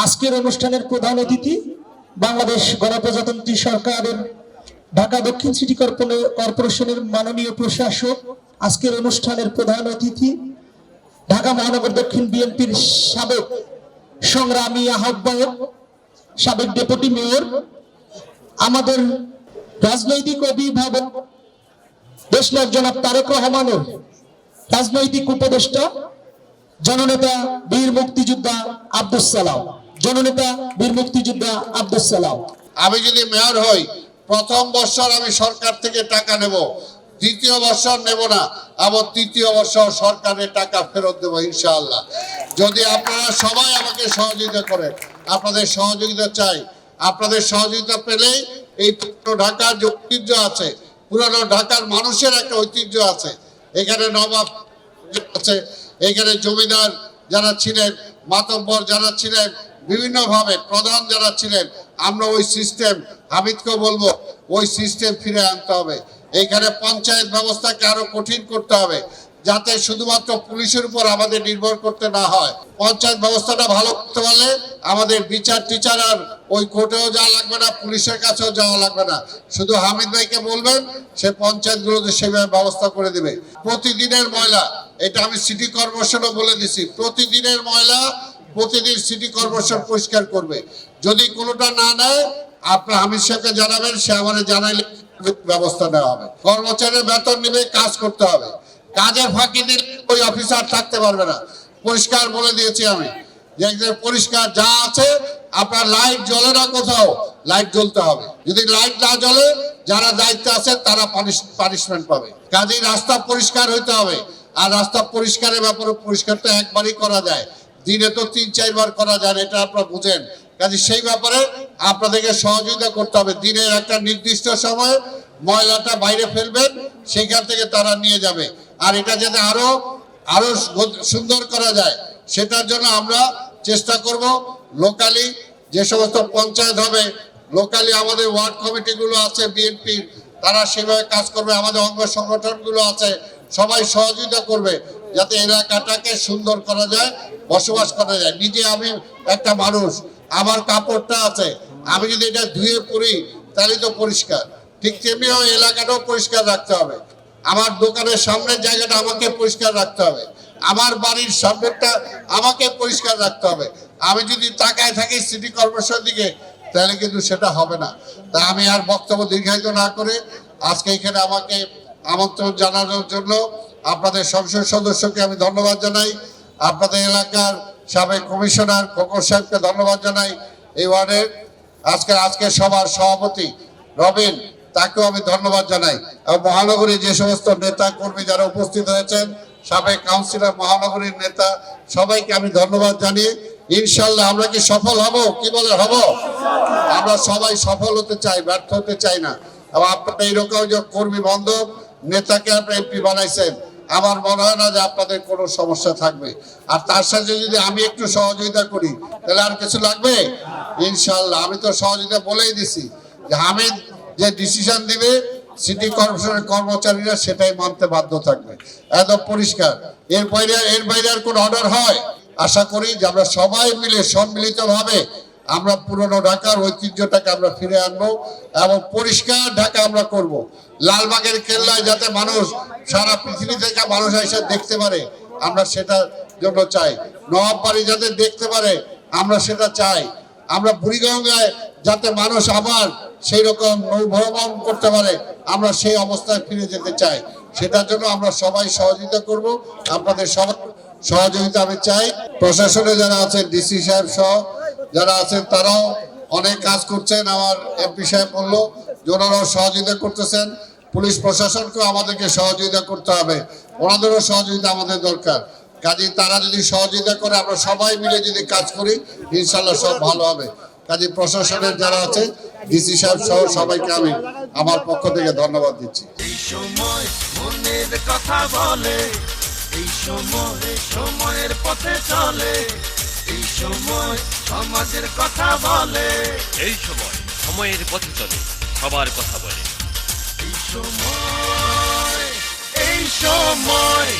আজকের অনুষ্ঠানের প্রধান অতিথি বাংলাদেশ গণপ্রজাতন্ত্রী সরকারের ঢাকা দক্ষিণ সিটি কর্পোরেশনের মাননীয় প্রশাসক, আজকের অনুষ্ঠানের প্রধান অতিথি ঢাকা মহানগর দক্ষিণ বিএনপির সাবেক সংগ্রামী আহ্বায়ক, সাবেক ডেপুটি মেয়র, আমাদের রাজনৈতিক অভিভাবক দেশনায়ক জনাব তারেক রহমানের রাজনৈতিক উপদেষ্টা জননেতা বীর মুক্তিযোদ্ধা আব্দুস সালাম, জননেতা বীর মুক্তিযোদ্ধা আব্দুস সালাম। আমি যদি মেয়র হই, প্রথম বছর আমি সরকার থেকে টাকা নেব, দ্বিতীয় বছর নেব না, আবার তৃতীয় বছর সরকারের টাকা ফেরত দেবো ইনশাআল্লাহ। যদি আপনারা সবাই আমাকে সহযোগিতা করেন, আপনাদের সহযোগিতা চাই। আপনাদের সহযোগিতা পেলেই এই পুরনো ঢাকার যে ঐতিহ্য আছে, পুরানো ঢাকার মানুষের একটা ঐতিহ্য আছে। এখানে নবাব আছে, এখানে জমিদার যারা ছিলেন, মাতব্বর যারা ছিলেন, বিভিন্নভাবে প্রধান যারা ছিলেন, আমরা ওই সিস্টেম, হামিদকে বলবো ওই সিস্টেম ফিরে আনতে হবে। এইখানে পঞ্চায়েত ব্যবস্থাকে আরো কঠিন করতে হবে, যাতে শুধুমাত্র পুলিশের উপর আমাদের নির্ভর করতে না হয়। পঞ্চায়েত ব্যবস্থাটা ভালো করতে পারলে আমাদের বিচার টিচার আর ওই কোর্টেও যাওয়া লাগবে না, পুলিশের কাছেও যাওয়া লাগবে না। শুধু হামিদ ভাইকে বলবেন, সে পঞ্চায়েতগুলোতে সেভাবে ব্যবস্থা করে দেবে। প্রতিদিনের ময়লা, এটা আমি সিটি কর্পোরেশনও বলে দিছি, প্রতিদিনের ময়লা প্রতিদিন সিটি কর্পোরেশন পরিষ্কার করবে। যদি কোনোটা না নেয়, আপনার হামিদ সাহেবকে জানাবেন, সে আমাদের জানাইলে ব্যবস্থা নেওয়া হবে। কর্মচারীর বেতন নেবে, কাজ করতে হবে। কাজের ফাঁকি দিলে ওই অফিসার থাকতে পারবে না। পরিষ্কার বলে দিয়েছি আমি যে পরিষ্কার যা আছে, আপনার লাইট জ্বলে না, কোথাও লাইট জ্বলতে হবে। যদি লাইট না জ্বলে, যারা দায়িত্বে আছে তারা পানিশমেন্ট পাবে। কাজেই রাস্তা পরিষ্কার হইতে হবে। আর রাস্তা পরিষ্কারের ব্যাপারে, পরিষ্কারটা একবারই করা যায়, দিনে তো 3-4 বার করা যায়, এটা আপনারা বুঝেন। কাজে সেই ব্যাপারে আপনাদেরকে সহযোগিতা করতে হবে। দিনের একটা নির্দিষ্ট সময় ময়লাটা বাইরে ফেলবেন, সেখান থেকে তারা নিয়ে যাবে। আর এটা যাতে আরো সুন্দর করা যায়, সেটার জন্য আমরা চেষ্টা করব। লোকালি যে সমস্ত পঞ্চায়েত হবে, লোকালি আমাদের ওয়ার্ড কমিটিগুলো আছে বিএনপির, তারা সেভাবে কাজ করবে। আমাদের অঙ্গ সংগঠনগুলো আছে, সবাই সহযোগিতা করবে যাতে এলাকাটাকে সুন্দর করা যায়, বসবাস করা যায়। নিজে আমি একটা মানুষ, আমার কাপড়টা আছে, আমি যদি এটা ধুয়ে পরি তাহলে তো পরিষ্কার। ঠিক তেমনি ওই এলাকাটাও পরিষ্কার রাখতে হবে। আমার দোকানের সামনের জায়গাটা আমাকে পরিষ্কার রাখতে হবে, আমার বাড়ির সামনেরটা আমাকে পরিষ্কার রাখতে হবে। আমি যদি তাকায় থাকি সিটি কর্পোরেশন দিকে, তাহলে কিন্তু সেটা হবে না। তাই আমি আর বক্তব্য দীর্ঘায়িত না করে আজকে এখানে আমাকে আমন্ত্রণ জানানোর জন্য আপনাদের সংসদ সদস্যকে আমি ধন্যবাদ জানাই। আপনাদের এলাকার সাবেক কমিশনার খোকর সাহেবকে ধন্যবাদ জানাই। এই ওয়ার্ডের আজকে সভার সভাপতি রবিন, তাকেও আমি ধন্যবাদ জানাই। এবং মহানগরী যে সমস্ত নেতা কর্মী যারা উপস্থিত হয়েছেন, সাবেক কাউন্সিলর, মহানগরীর নেতা, সবাইকে আমি ধন্যবাদ জানিয়ে ইনশাল্লাহ আমরা কি সফল হব? কি বলে হব? আমরা সবাই সফল হতে চাই, ব্যর্থ হতে চাই না। এবং আপনারা এইরকম যে কর্মী বান্ধব নেতাকে আপনারা এমপি বানাইছেন, আমার মনে হয় না যে আপনাদের কোনো সমস্যা থাকবে। আর তার সাথে যদি আমি একটু সহযোগিতা করি, তাহলে আর কিছু লাগবে? ইনশাল্লাহ আমি তো সহযোগিতা বলেই দিছি যে হামিদ যে ডিসিশন দিবে, সিটি কর্পোরেশনের কর্মচারীরা সেটাই মানতে বাধ্য থাকবে। একদম পরিষ্কার। এর বাইরে আর কোন অর্ডার হয়? আশা করি যে আমরা সবাই মিলে সম্মিলিতভাবে আমরা পুরনো ঢাকার ঐতিহ্যটাকে আমরা ফিরে আনবো এবং পরিষ্কার ঢাকা আমরা করব। লালবাগের কেল্লায় যাতে মানুষ সারা পৃথিবী থেকে মানুষ এসে দেখতে পারে, আমরা সেটার জন্য চাই। নবাববাড়ি যাতে দেখতে পারে, আমরা সেটা চাই। আমরা বুড়িগঙ্গায় যাতে মানুষ আবার সেই রকম নৌভ্রমণ করতে পারে, আমরা সেই অবস্থায় ফিরে যেতে চাই। সেটার জন্য আমরা সবাই সহযোগিতা করব। আপনাদের সবার সহযোগিতা আমি চাই। প্রশাসনে যারা আছেন, ডিসি সাহেব সহ যারা আছেন, তারাও অনেক কাজ করছেন। আমার এমপি সাহেব বললো যে ওনারাও সহযোগিতা করতেছেন। পুলিশ প্রশাসনকেও আমাদেরকে সহযোগিতা করতে হবে, ওনাদেরও সহযোগিতা আমাদের দরকার। কাজে তারা যদি সহযোগিতা করে, আমরা সবাই মিলে যদি কাজ করি, ইনশাল্লাহ সব ভালো হবে। কাজে প্রশাসনের যারা আছে, ডিসি সাহেব সহ সবাইকে আমি আমার পক্ষ থেকে ধন্যবাদ দিচ্ছি। এই সময় মনের কথা বলে, এই সময় সময়ের পথে চলে, এই সময় সমাজের কথা বলে, এই সময় সময়ের পথে চলে, সবার কথা বলে। এই সময়